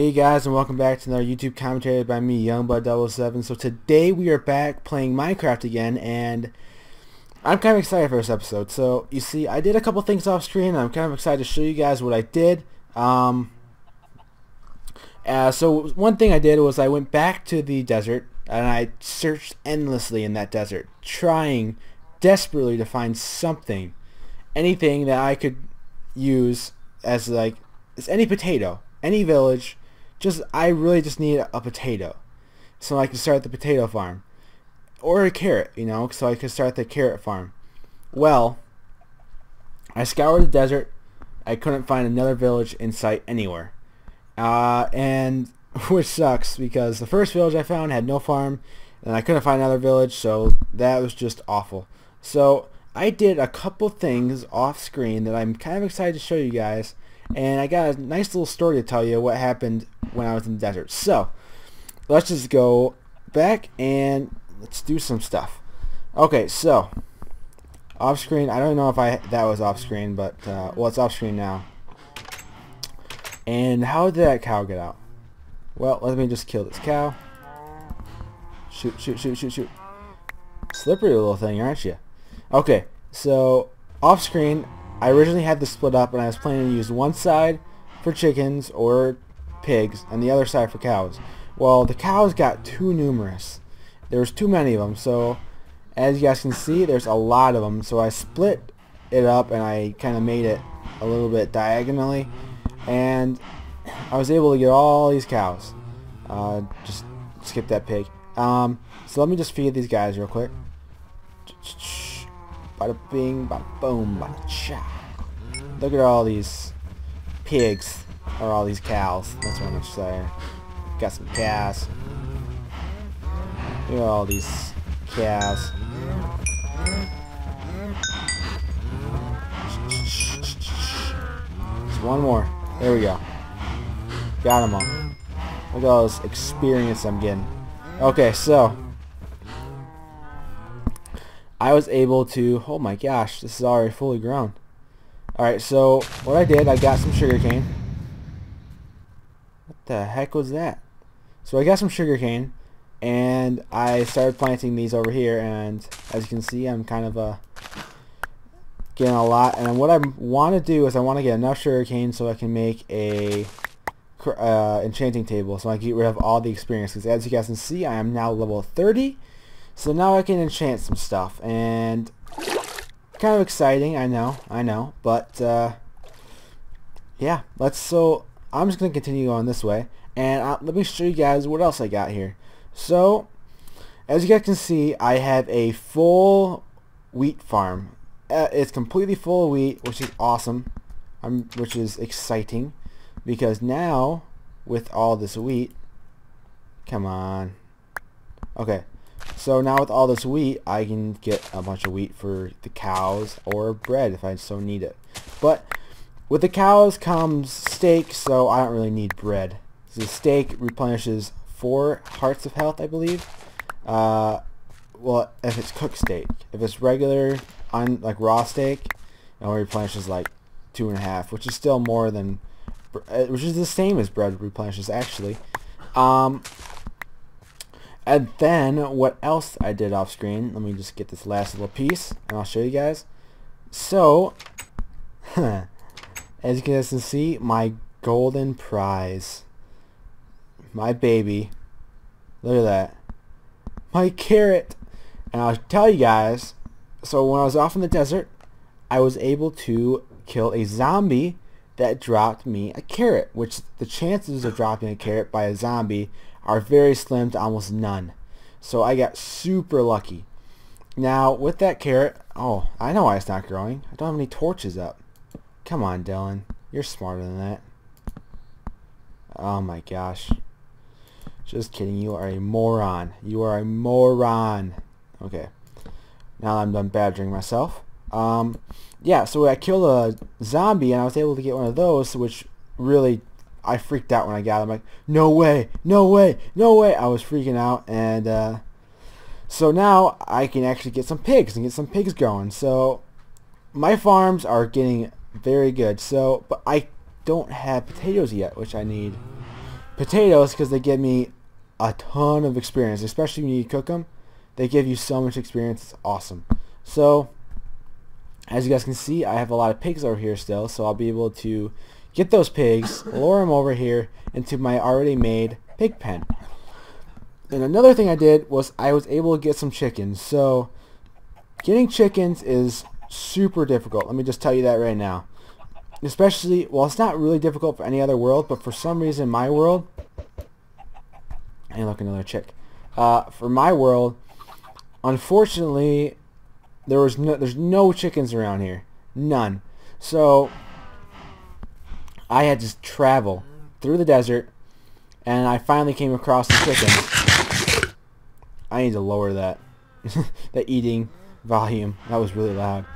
Hey guys, and welcome back to another YouTube commentary by me, Youngblood007. So today we are back playing Minecraft again, and I'm kind of excited for this episode. So you see, I did a couple things off screen, and I'm kind of excited to show you guys what I did. So one thing I did was I went back to the desert, and I searched endlessly in that desert, trying desperately to find something, anything that I could use as any potato, any village. I really just need a potato, so I can start the potato farm, or a carrot, so I can start the carrot farm. Well, I scoured the desert. I couldn't find another village in sight anywhere, and which sucks because the first village I found had no farm, and I couldn't find another village, so that was just awful. So I did a couple things off screen that I'm kind of excited to show you guys. And I got a nice little story to tell you what happened when I was in the desert. So, let's just go back and let's do some stuff. Okay, so, off screen, I don't know if that was off screen, but, well, it's off screen now. And how did that cow get out? Well, let me just kill this cow. Shoot, shoot, shoot, shoot, shoot. Slippery little thing, aren't you? Okay, so, off screen, I originally had this split up, and I was planning to use one side for chickens or pigs and the other side for cows. Well, the cows got too numerous. There was too many of them, so as you guys can see, there's a lot of them. So I split it up, and I kind of made it a little bit diagonally, and I was able to get all these cows. Just skip that pig. So let me just feed these guys real quick. Bada bing, bada boom, bada cha. Look at all these pigs, or all these cows. That's what I'm saying. Got some cows. Look at all these cows. Just one more. There we go. Got them all. Look at all this experience I'm getting. Okay, so I was able to, oh my gosh, this is already fully grown. Alright, so what I did, I got some sugarcane. What the heck was that? So I got some sugarcane, and I started planting these over here, and as you can see, I'm kind of getting a lot. And what I want to do is I want to get enough sugarcane so I can make a enchanting table, so I can get rid of all the experience. Because as you guys can see, I am now level 30. So now I can enchant some stuff, and kind of exciting, I know, but yeah, so I'm just gonna continue going this way, and let me show you guys what else I got here. So as you guys can see, I have a full wheat farm. It's completely full of wheat, which is awesome, which is exciting, because now with all this wheat, come on, okay. So now with all this wheat, I can get a bunch of wheat for the cows, or bread if I so need it. But with the cows comes steak, so I don't really need bread. So the steak replenishes 4 hearts of health, I believe. Well, if it's cooked steak. If it's regular, like raw steak, it only replenishes like 2.5, which is still more than, which is the same as bread replenishes actually. And then, what else I did off screen, let me just get this last little piece, and I'll show you guys. So, as you guys can see, my golden prize, my baby, look at that, my carrot. And I'll tell you guys, so when I was off in the desert, I was able to kill a zombie that dropped me a carrot, which the chances of dropping a carrot by a zombie are very slim to almost none. So I got super lucky. Now with that carrot, oh, I know why it's not growing. I don't have any torches up. Come on, Dylan, you're smarter than that. Oh my gosh, just kidding, you are a moron. You are a moron. Okay, now I'm done badgering myself. Yeah, so I killed a zombie, and I was able to get one of those, which really, I freaked out when I got it. I'm like, no way, no way, no way. I was freaking out, and so now I can actually get some pigs and get some pigs going. So my farms are getting very good. So, but I don't have potatoes yet, which I need potatoes because they give me a ton of experience, especially when you cook them. They give you so much experience. It's awesome. So, as you guys can see, I have a lot of pigs over here still, so I'll be able to get those pigs, lure them over here into my already made pig pen. And another thing I did was I was able to get some chickens. So, getting chickens is super difficult. Let me just tell you that right now. Especially, well, it's not really difficult for any other world, but for some reason my world, hey, look, another chick. For my world, unfortunately, there's no chickens around here. None. So, I had to travel through the desert, and I finally came across the chickens. I need to lower that. The eating volume. That was really loud.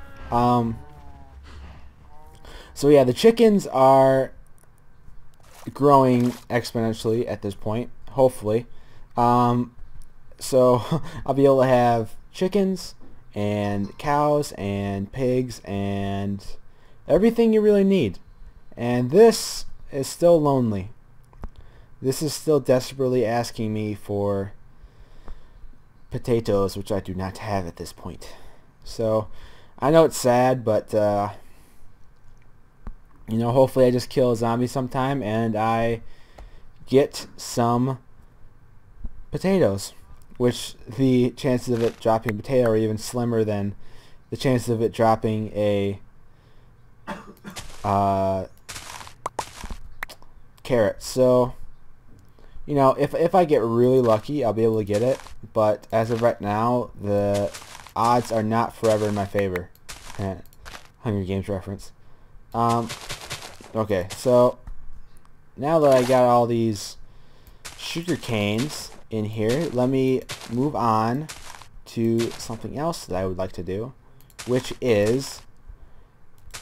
So yeah, the chickens are growing exponentially at this point, hopefully. So I'll be able to have chickens and cows and pigs and everything you really need. And this is still lonely. This is still desperately asking me for potatoes, which I do not have at this point. So I know it's sad, but you know, hopefully I just kill a zombie sometime and I get some potatoes, which the chances of it dropping a potato are even slimmer than the chances of it dropping a carrot. So, you know, if I get really lucky, I'll be able to get it, but as of right now, the odds are not forever in my favor. Hunger Games reference. Okay, so now that I got all these sugar canes in here, let me move on to something else that I would like to do, which is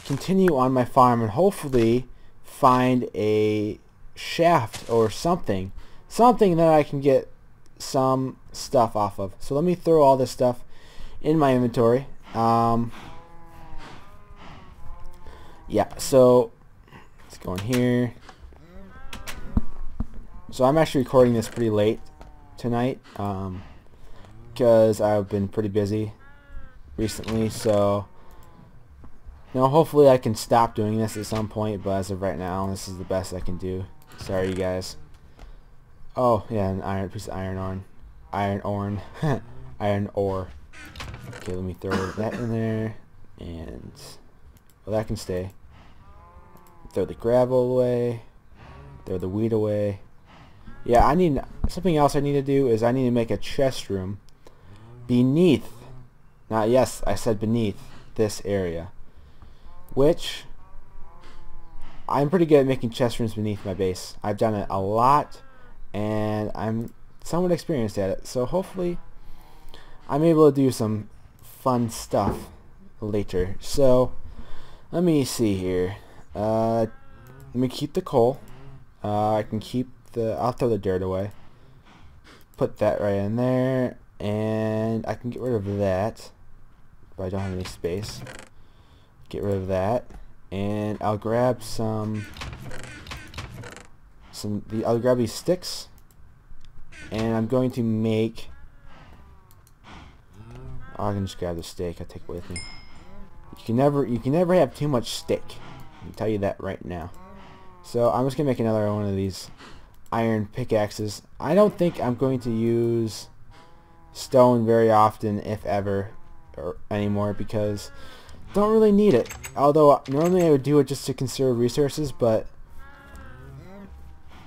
continue on my farm and hopefully find a shaft or something that I can get some stuff off of. So let me throw all this stuff in my inventory. Yeah, so let's go in here. So I'm actually recording this pretty late tonight because I've been pretty busy recently. So, you know, hopefully I can stop doing this at some point, but as of right now, this is the best I can do. Sorry, you guys. Oh, yeah, an piece of iron ore. Iron ore. Okay, let me throw that in there, and well, that can stay. Throw the gravel away. Throw the wheat away. Yeah, I need something else. I need to do is I need to make a chest room beneath. Not yes, I said beneath this area, which I'm pretty good at making chest rooms beneath my base. I've done it a lot, and I'm somewhat experienced at it. So hopefully, I'm able to do some fun stuff later. So let me see here. Let me keep the coal. I can keep I'll throw the dirt away. Put that right in there, and I can get rid of that. But I don't have any space. Get rid of that, and I'll grab I'll grab these sticks, and I'm going to make. Oh, I can just grab the steak. I'll take it with me. You can never have too much stick. I can tell you that right now. So I'm just gonna make another one of these iron pickaxes. I don't think I'm going to use stone very often, if ever, or anymore, because don't really need it. Although normally I would do it just to conserve resources, but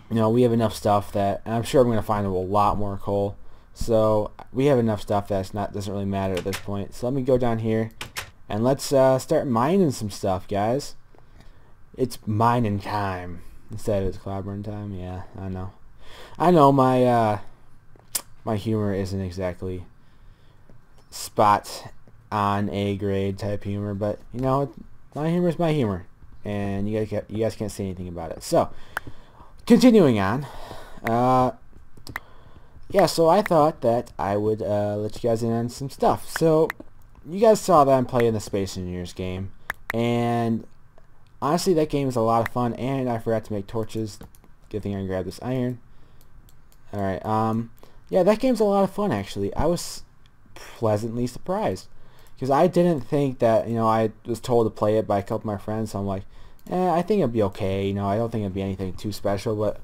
you know, we have enough stuff that, and I'm sure I'm going to find a lot more coal. So we have enough stuff that doesn't really matter at this point. So let me go down here and let's start mining some stuff, guys. It's mining time instead of it's clobbering time. Yeah, I know. I know my my humor isn't exactly spot on A grade type humor, but you know, my humor is my humor, and you guys can't say anything about it. So continuing on, yeah, so I thought that I would let you guys in on some stuff. So you guys saw that I'm playing the Space Engineers game, and honestly, that game is a lot of fun, and I forgot to make torches. That's my bad. I should have made torches. But, you know, we have enough stuff that, and I'm sure I'm going to find a lot more coal. So I think I'm going to Good thing I grabbed this iron. Alright, yeah, that game's a lot of fun, actually. I was pleasantly surprised. Because I didn't think that, you know, I was told to play it by a couple of my friends, so I'm like, I think it'll be okay, you know, I don't think it'll be anything too special, but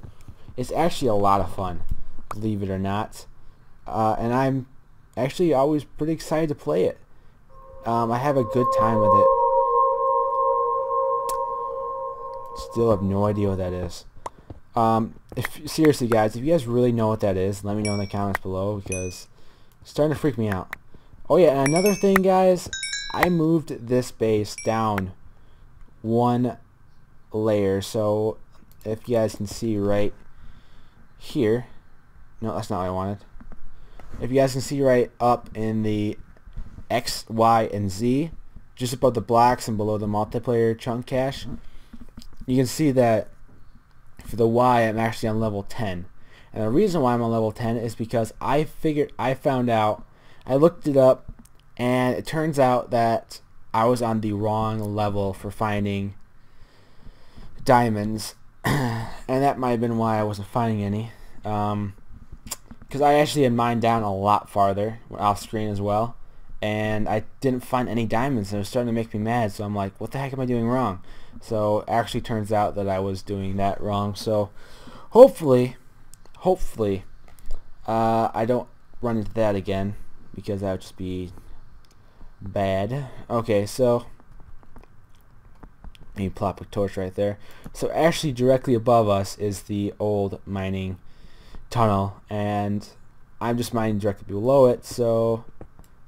it's actually a lot of fun, believe it or not. And I'm actually always pretty excited to play it. I have a good time with it. Still have no idea what that is. Seriously, guys, if you guys really know what that is, let me know in the comments below, because it's starting to freak me out. Oh yeah, and another thing, guys, I moved this base down one layer, so if you guys can see right here, no, that's not what I wanted. If you guys can see right up in the X, Y, and Z, just above the blocks and below the multiplayer chunk cache, you can see that for the Y, I'm actually on level 10. And the reason why I'm on level 10 is because I found out, I looked it up, and it turns out that I was on the wrong level for finding diamonds. And that might have been why I wasn't finding any. Because I actually had mine down a lot farther, off screen as well. And I didn't find any diamonds, and it was starting to make me mad, so I'm like, what the heck am I doing wrong? So it actually turns out that I was doing that wrong. So hopefully I don't run into that again, because that would just be bad. Okay, so let me plop a torch right there. So actually directly above us is the old mining tunnel, and I'm just mining directly below it, so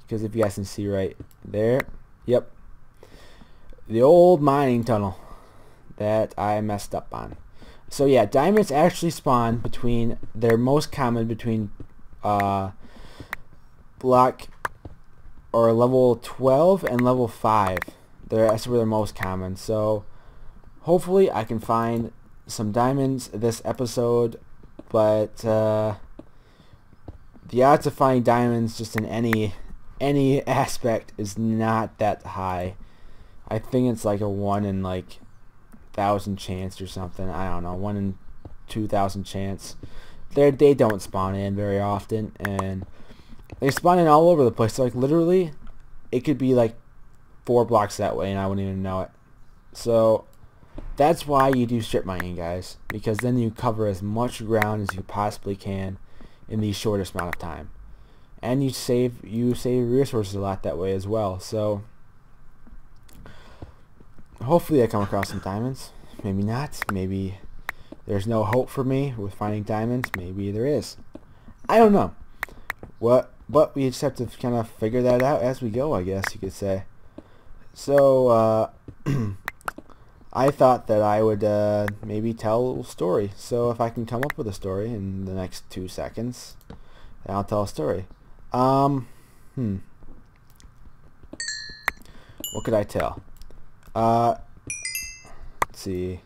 because if you guys can see right there, yep, the old mining tunnel that I messed up on. So yeah, diamonds actually spawn between, they're most common between block or level 12 and level 5. That's where they're most common. So hopefully I can find some diamonds this episode, but the odds of finding diamonds just in any aspect is not that high. I think it's like a 1 in like 1,000 chance or something. I don't know, 1 in 2,000 chance. They don't spawn in very often, and they spawn in all over the place. So like literally, it could be like 4 blocks that way, and I wouldn't even know it. So that's why you do strip mining, guys, because then you cover as much ground as you possibly can in the shortest amount of time, and you save resources a lot that way as well. So hopefully I come across some diamonds. Maybe not. Maybe there's no hope for me with finding diamonds. Maybe there is. I don't know. But we just have to kind of figure that out as we go, I guess you could say. So I thought that I would maybe tell a little story. So if I can come up with a story in the next 2 seconds, then I'll tell a story. What could I tell? Let's see.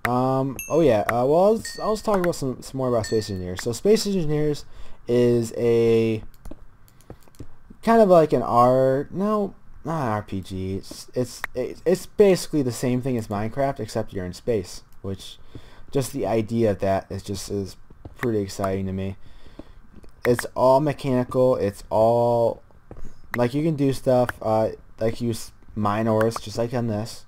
Oh yeah. Well, I'll talk about some more about Space Engineers. So Space Engineers is a kind of like an no, not an RPG. It's basically the same thing as Minecraft, except you're in space. Which, just the idea of that is pretty exciting to me. It's all mechanical. It's all like you can do stuff like you mine ores just like on this.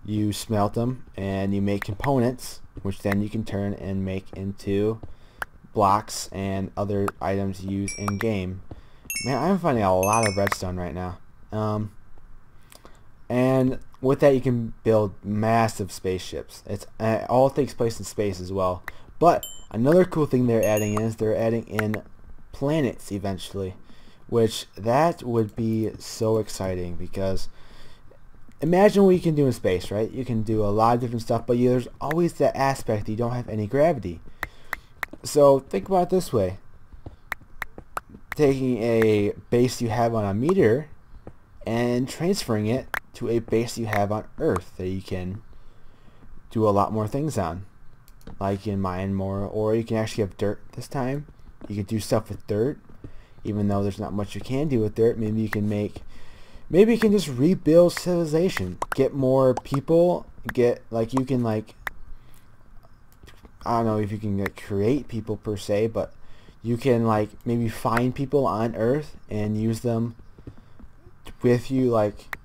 You smelt them and you make components, which then you can turn and make into blocks and other items you use in game. Man, I'm finding a lot of redstone right now. And with that you can build massive spaceships. It's all takes place in space as well. But another cool thing they're adding in planets eventually, which that would be so exciting, because imagine what you can do in space, right? You can do a lot of different stuff, but there's always that aspect that you don't have any gravity. So think about it this way. Taking a base you have on a meteor and transferring it to a base you have on Earth that you can do a lot more things on. Like you can mine more, or you can actually have dirt this time. You can do stuff with dirt, even though there's not much you can do with dirt. Maybe you can just rebuild civilization, get more people, you can I don't know if you can like, create people per se, but you can like maybe find people on Earth and use them with you, like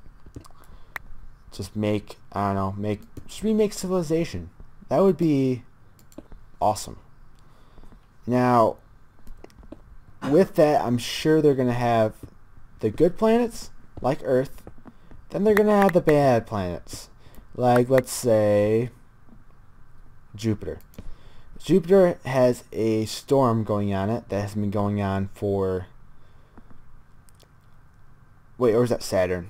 just make, I don't know, just remake civilization. That would be awesome. Now, with that, I'm sure they're gonna have the good planets like Earth. Then they're gonna have the bad planets, like let's say Jupiter. Jupiter has a storm going on it that has been going on for, wait, or is that Saturn?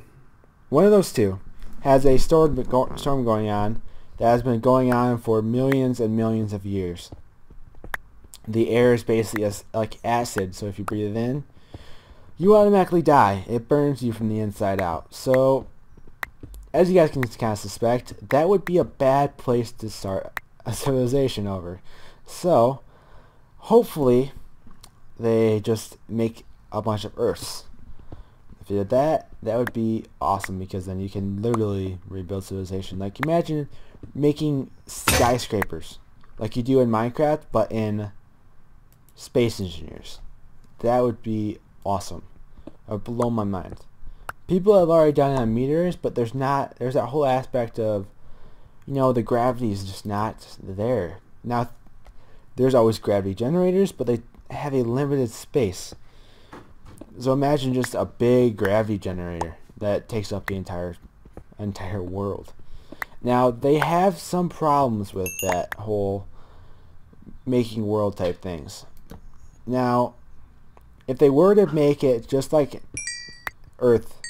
One of those two has a storm going on that has been going on for millions and millions of years. The air is basically like acid, so if you breathe it in, you automatically die. It burns you from the inside out. So, as you guys can kind of suspect, that would be a bad place to start a civilization over. So, hopefully, they just make a bunch of Earths. If you did that, that would be awesome, because then you can literally rebuild civilization. Like, imagine making skyscrapers like you do in Minecraft, but in Space Engineers. That would be awesome. It would blow my mind. People have already done it on meteors, but there's that whole aspect of, you know, the gravity is just not there. Now, there's always gravity generators, but they have a limited space. So imagine just a big gravity generator that takes up the entire world. Now, they have some problems with that whole making world type things. Now, if they were to make it just like Earth,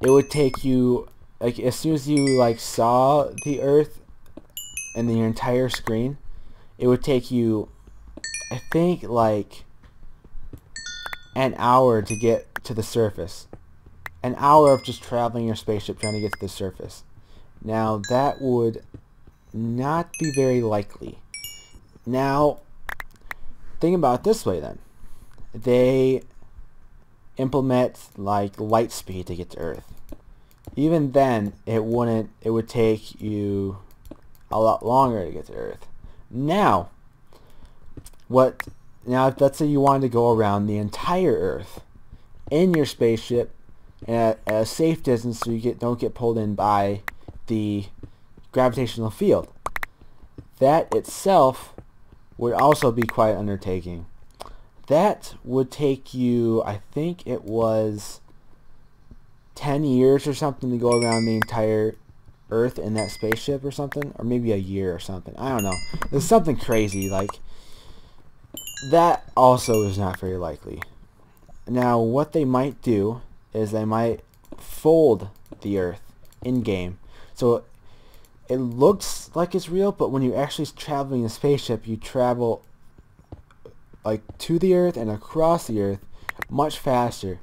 it would take you, like, as soon as you like saw the Earth and your entire screen, it would take you, I think, like an hour to get to the surface. An hour of just traveling your spaceship trying to get to the surface. Now, that would not be very likely. Now, think about it this way then. They implement like light speed to get to Earth. Even then, it would take you a lot longer to get to Earth. Now, if let's say you wanted to go around the entire Earth in your spaceship at a safe distance, so you don't get pulled in by the gravitational field. That itself would also be quite an undertaking. That would take you, I think it was 10 years or something to go around the entire Earth in that spaceship or something, or maybe a year or something. I don't know. There's something crazy. Like, that also is not very likely. Now, what they might do is they might fold the Earth in-game. So it looks like it's real, but when you're actually traveling a spaceship, you travel like to the Earth and across the Earth much faster.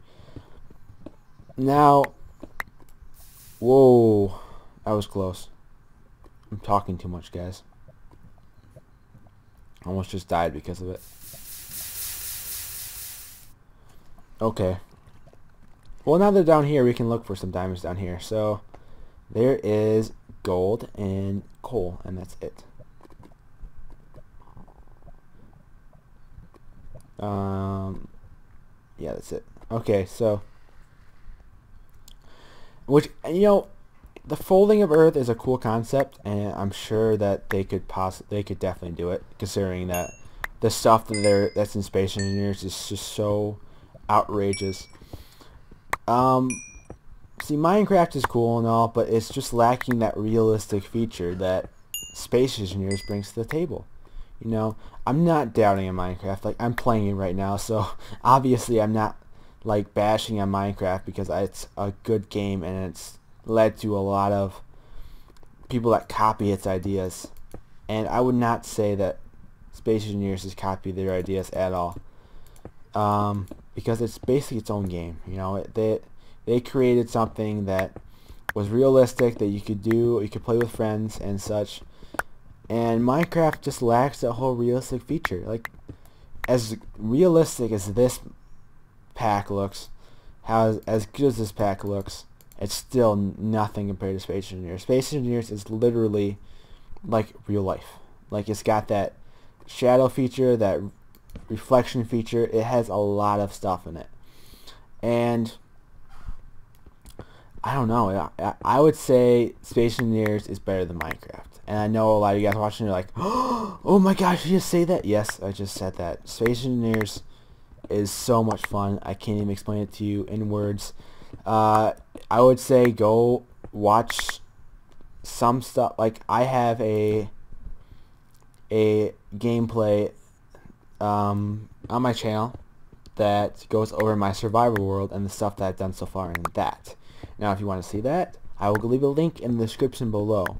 Now, whoa, that was close. I'm talking too much, guys. Almost just died because of it. Okay. Well, now they're down here, we can look for some diamonds down here. So, there is gold and coal, and that's it. Yeah, that's it. Okay, so, which, you know, the folding of Earth is a cool concept, and I'm sure that they could definitely do it, considering that the stuff that's in Space Engineers is just so outrageous. See, Minecraft is cool and all, but it's just lacking that realistic feature that Space Engineers brings to the table. You know, I'm not doubting on Minecraft. Like, I'm playing it right now, so obviously I'm not like bashing on Minecraft, because it's a good game and it's led to a lot of people that copy its ideas. And I would not say that Space Engineers has copied their ideas at all, because it's basically its own game. You know, they created something that was realistic, that you could play with friends and such. And Minecraft just lacks that whole realistic feature. Like, as realistic as this pack looks, as good as this pack looks, it's still nothing compared to Space Engineers. Space Engineers is literally like real life. Like, it's got that shadow feature, that reflection feature. It has a lot of stuff in it. And I don't know. I would say Space Engineers is better than Minecraft. And I know a lot of you guys watching are like, oh my gosh, did you just say that? Yes, I just said that. Space Engineers is so much fun. I can't even explain it to you in words. I would say go watch some stuff. Like, I have a gameplay on my channel that goes over my survival world and the stuff that I've done so far in that. Now, if you want to see that, I will leave a link in the description below,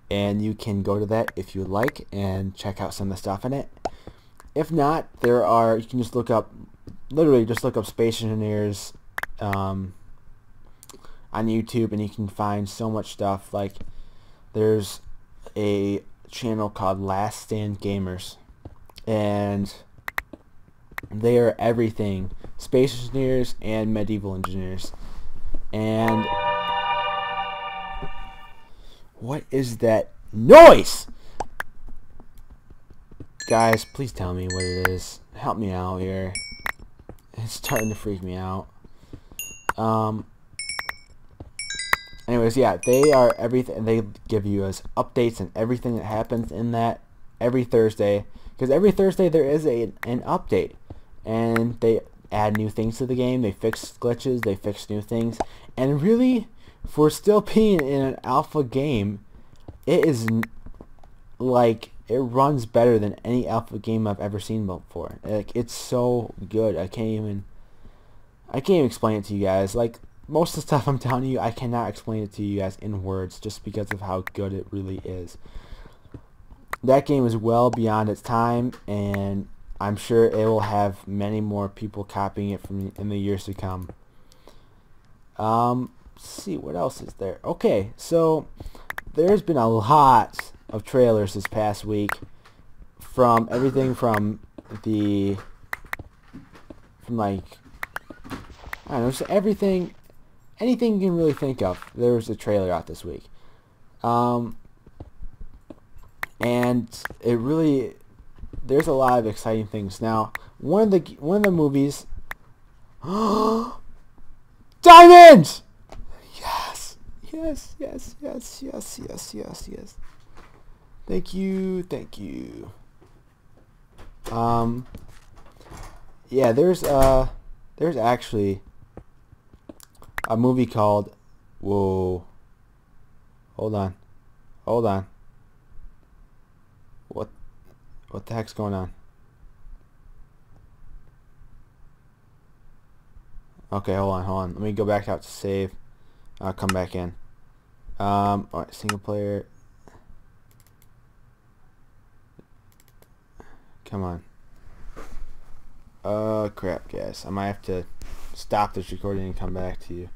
and you can go to that if you like and check out some of the stuff in it. If not, you can just look up, literally just look up Space Engineers on YouTube, and you can find so much stuff. Like, there's a channel called Last Stand Gamers, and they are everything Space Engineers and Medieval Engineers. And what is that noise? Guys, please tell me what it is. Help me out here. It's starting to freak me out. Anyways, yeah, they are everything. They give you us updates and everything that happens in that every Thursday. Because every Thursday there is an update. And they add new things to the game. They fix glitches. They fix new things. And really, for still being in an alpha game, it is like, it runs better than any alpha game I've ever seen before. Like, it's so good. I can't even explain it to you guys. Like, most of the stuff I'm telling you, I cannot explain it to you guys in words just because of how good it really is. That game is well beyond its time, and I'm sure it will have many more people copying it in the years to come. Let's see, what else is there? Okay, so there's been a lot of trailers this past week, from everything from like, I don't know, just anything you can really think of. There was a trailer out this week, and it really, there's a lot of exciting things. Now, one of the movies, Diamonds! Yes, yes, yes, yes, yes, yes, yes, yes. Thank you, thank you. Yeah, there's actually a movie called, whoa, hold on, what the heck's going on? Okay, hold on, let me go back out to save. I'll come back in. Alright, single player, come on. Crap, guys, I might have to stop this recording and come back to you.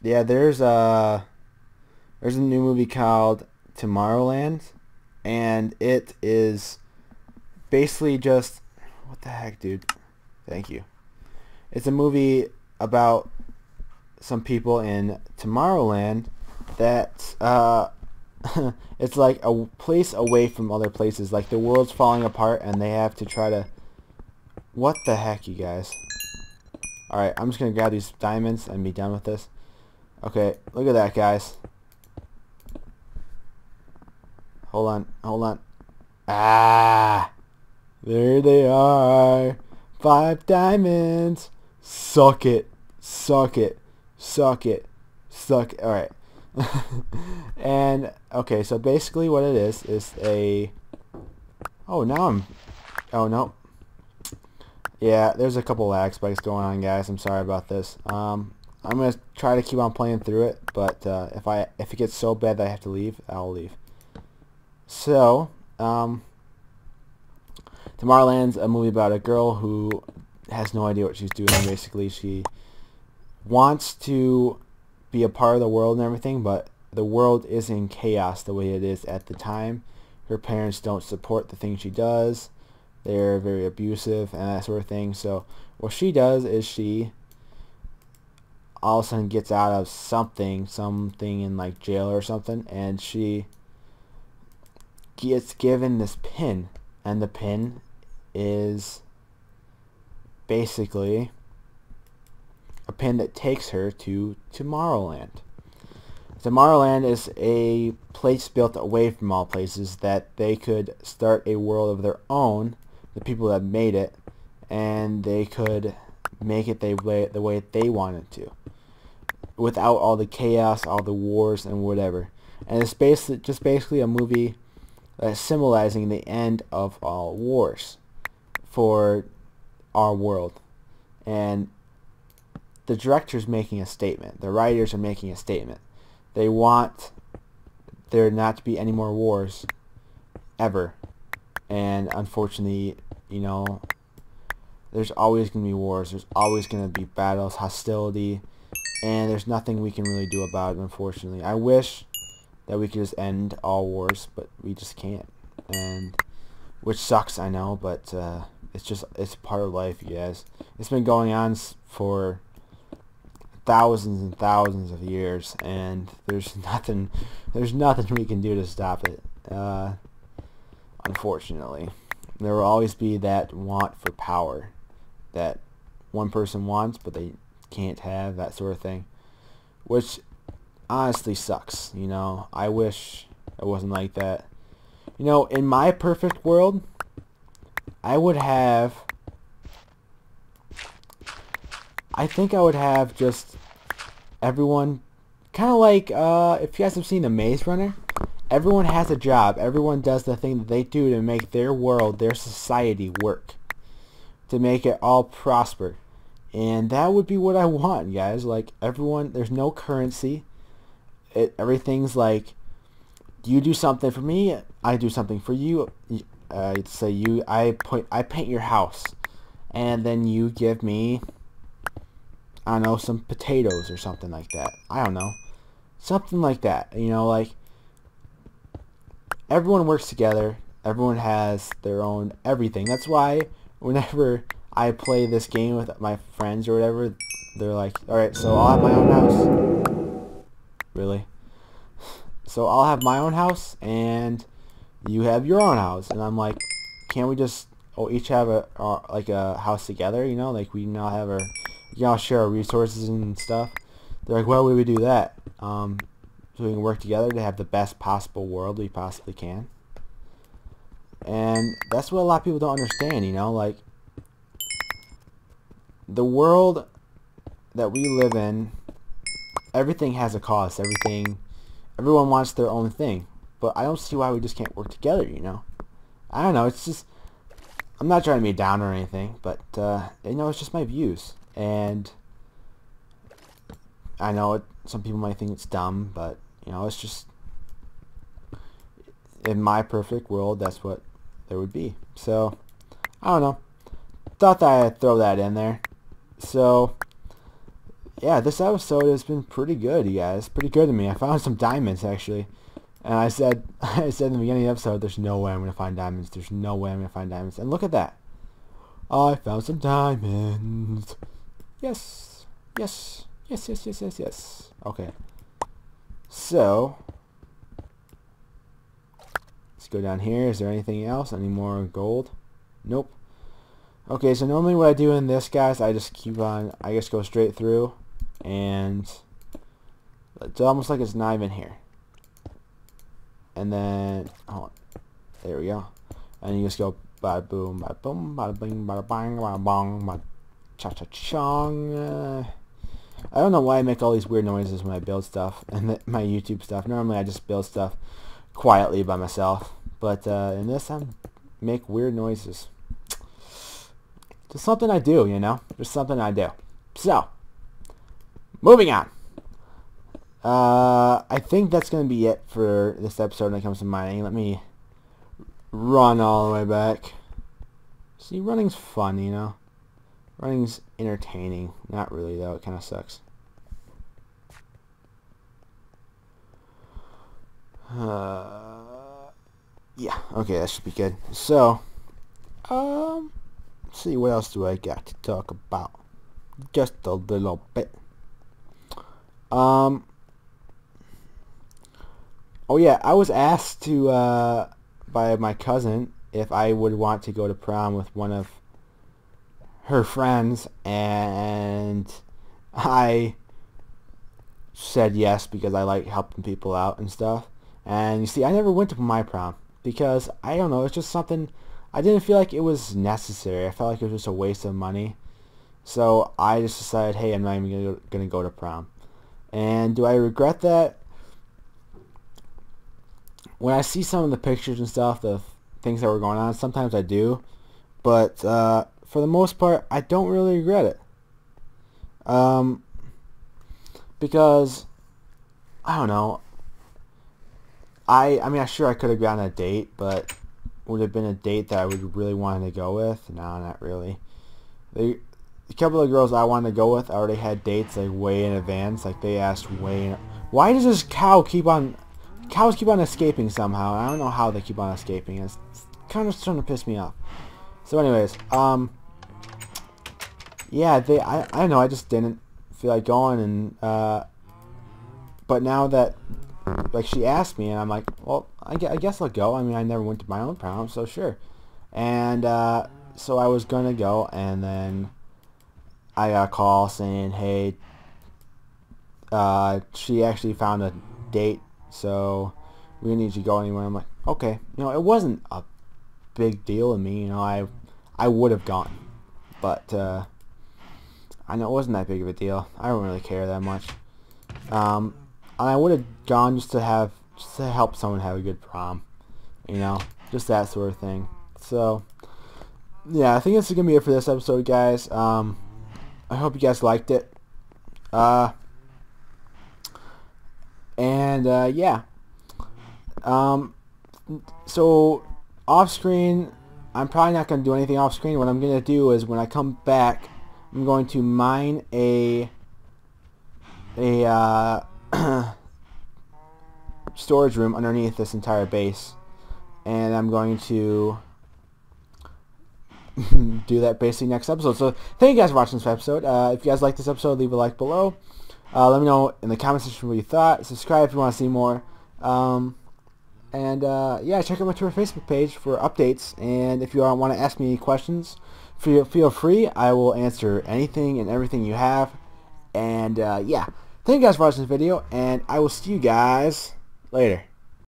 Yeah, there's a new movie called Tomorrowland, and it is basically just, what the heck, dude? Thank you. It's a movie about some people in Tomorrowland that it's like a place away from other places. Like, the world's falling apart and they have to try to, what the heck, you guys? Alright, I'm just gonna grab these diamonds and be done with this. Okay, look at that, guys. Hold on. Ah! There they are. 5 diamonds. Suck it. Alright. And, okay, so basically what it is a... Oh, no. Yeah, there's a couple lag spikes going on, guys. I'm sorry about this. I'm going to try to keep on playing through it, but if it gets so bad that I have to leave, I'll leave. So, Tomorrowland's a movie about a girl who has no idea what she's doing. Basically, she wants to be a part of the world and everything, but the world is in chaos the way it is at the time. Her parents don't support the things she does. They're very abusive and that sort of thing. So what she does is she all of a sudden gets out of something in like jail or something, and she gets given this pin, and the pin is basically a pin that takes her to Tomorrowland. Tomorrowland is a place built away from all places that they could start a world of their own, the people that made it, and they could make it the way they wanted to, without all the chaos, all the wars, and whatever. And it's basically a movie symbolizing the end of all wars for our world. And the director's making a statement. The writers are making a statement. They want there not to be any more wars ever. And unfortunately, you know, there's always going to be wars. There's always going to be battles, hostility, and there's nothing we can really do about it, unfortunately. I wish that we could just end all wars, but we just can't. And which sucks, I know, but it's part of life, you guys. It's been going on for thousands and thousands of years, and there's nothing we can do to stop it. Unfortunately, there will always be that want for power that one person wants but they can't have, that sort of thing, which honestly sucks. You know, I wish it wasn't like that. You know, in my perfect world, I think I would have just everyone, kind of like, if you guys have seen The Maze Runner, everyone has a job. Everyone does the thing that they do to make their world, their society work, to make it all prosper. And that would be what I want, guys. Like, everyone, there's no currency. Everything's like, you do something for me, I do something for you. I paint your house, and then you give me, I don't know, some potatoes or something like that. I don't know. Something like that. You know, like, everyone works together. Everyone has their own everything. That's why whenever I play this game with my friends or whatever, they're like, alright, so I'll have my own house. Really? So I'll have my own house, and you have your own house. And I'm like, can't we just each have a house together, you know? Like, we now have our, you know, share our resources and stuff. They're like, why would we do that? So we can work together to have the best possible world we possibly can. And that's what a lot of people don't understand, you know? Like, the world that we live in, everything has a cost. Everyone wants their own thing. But I don't see why we just can't work together, you know? I don't know, it's just, I'm not trying to be down or anything, but, you know, it's just my views. And I know some people might think it's dumb, but, you know, it's just, in my perfect world, that's what there would be. So, I don't know. Thought that I'd throw that in there. So, yeah, this episode has been pretty good, you guys. Pretty good to me. I found some diamonds, actually. And I said in the beginning of the episode, there's no way I'm going to find diamonds. There's no way I'm going to find diamonds. And look at that. I found some diamonds. Yes. Yes. Yes, yes, yes, yes, yes. Okay. So, let's go down here. Is there anything else? Any more gold? Nope. Okay, so normally what I do in this, guys, I just keep on, I just go straight through, and it's almost like it's not even here. And then, hold on, there we go. And you just go bada boom, bada boom, bada bing, bada bang, bada bong, bada cha-cha-chong. I don't know why I make all these weird noises when I build stuff, and my YouTube stuff. Normally I just build stuff quietly by myself, but in this I make weird noises. Just something I do, you know? Just something I do. So, moving on. I think that's going to be it for this episode when it comes to mining. Let me run all the way back. See, running's fun, you know? Running's entertaining. Not really, though. It kind of sucks. Yeah, okay, that should be good. So, let's see, what else do I got to talk about? Just a little bit. Oh yeah, I was asked to by my cousin if I would want to go to prom with one of her friends, and I said yes because I like helping people out and stuff. And you see, I never went to my prom because I don't know, it's just something I didn't feel like it was necessary. I felt like it was just a waste of money. So I just decided, hey, I'm not even gonna go to prom. And do I regret that? When I see some of the pictures and stuff, the things that were going on, sometimes I do. But for the most part, I don't really regret it. Because I don't know. I mean, sure I could have gotten a date, but would it have been a date that I would really want to go with? No, not really. A couple of girls I wanted to go with, I already had dates like way in advance. Like they asked way in. Why does this cows keep on escaping somehow? I don't know how they keep on escaping. It's kind of starting to piss me off. So anyways, yeah, I don't know, I just didn't feel like going, and but now that like she asked me, and I'm like, well, I guess I'll go. I mean, I never went to my own prom, so sure. And so I was gonna go, and then I got a call saying, hey, she actually found a date, so we didn't need you to go anywhere. I'm like, okay. You know, it wasn't a big deal to me. You know, I would have gone, but I know it wasn't that big of a deal. I don't really care that much. And I would have gone just to help someone have a good prom. You know, just that sort of thing. So yeah, I think this is gonna be it for this episode, guys. I hope you guys liked it. Yeah. So off screen, I'm probably not going to do anything off screen. What I'm going to do is when I come back, I'm going to mine a storage room underneath this entire base, and I'm going to do that basically next episode. So thank you guys for watching this episode. If you guys like this episode, leave a like below. Let me know in the comment section what you thought. Subscribe if you want to see more. Yeah, check out my Twitter Facebook page for updates. And if you want to ask me any questions, feel free. I will answer anything and everything you have. And yeah, thank you guys for watching this video, and I will see you guys later.